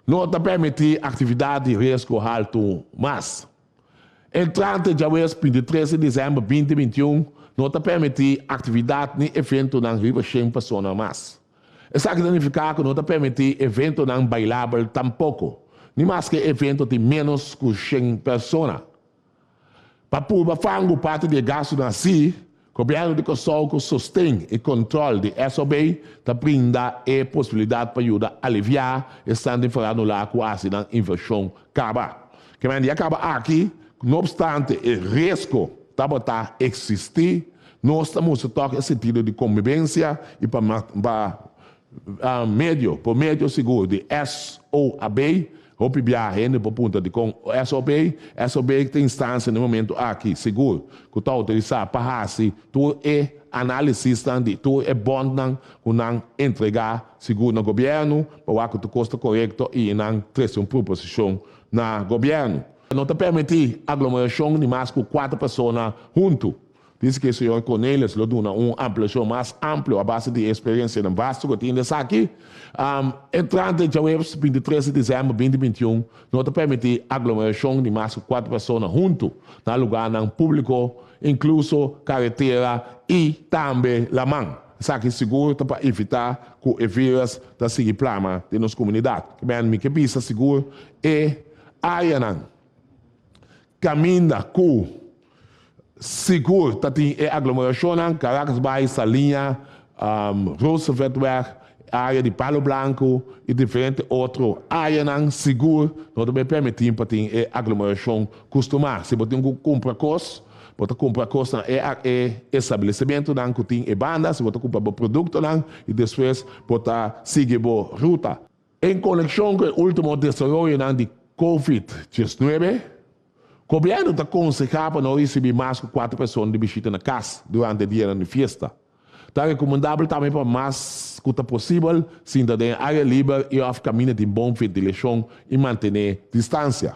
não te permitir atividade de risco alto mais. Em 30 de agosto, 23 de dezembro de 2021, não te permitir atividade nem evento não riba 100 pessoas mais. Isso significa que não te permitir evento não bailável tampouco, nem mais que evento de menos que 100 pessoas. Para pôr fango parte de gasto na si, o governo de Kosovo sustém e controle de SOB para brindar a possibilidade para ajudar a aliviar estando falando lá quase na inversão acaba. Que mas acaba aqui, não obstante o risco está existir, nós estamos tocar esse sentido de convivência e para por meio seguro de SOAB, Hope viagem por ponta de com SOB tem instância no momento aqui, seguro, que está utilizado para fazer tu é análise de tu é bom não entregar seguro no governo, para que tu custa correto e não trazer uma proposição no governo. Não te permitir aglomeração de mais que 4 pessoas junto. Diz que o senhor Cornelius lhe dá uma ampliação mais ampla à base de experiência no vasto que tem aqui. Entrante de 23 de dezembro de 2021, não te permitir aglomeração de mais que 4 pessoas junto, no lugar não público, incluso carretera e também la mão. Isso aqui seguro para evitar que o vírus da seguir plama de nossa comunidade. Que pisa seguro e aí não caminha com seguro, tem aglomeração, Caracas Bay, Salinha, Rooseveltweg, área de Palo Branco e diferentes outras áreas seguro, não também permitir para ter aglomeração costumar. Se você compra coisa, você compra coisa no estabelecimento, que tem banda, se você compra produto, e depois você seguir a ruta. Em conexão com o último desenvolvimento de COVID-19, o governo está aconselhando para não receber mais que 4 pessoas de visita na casa durante o dia da festa. Está recomendável também para mais que possível, se ainda tem área livre e off caminho de bom ventilação e manter distância.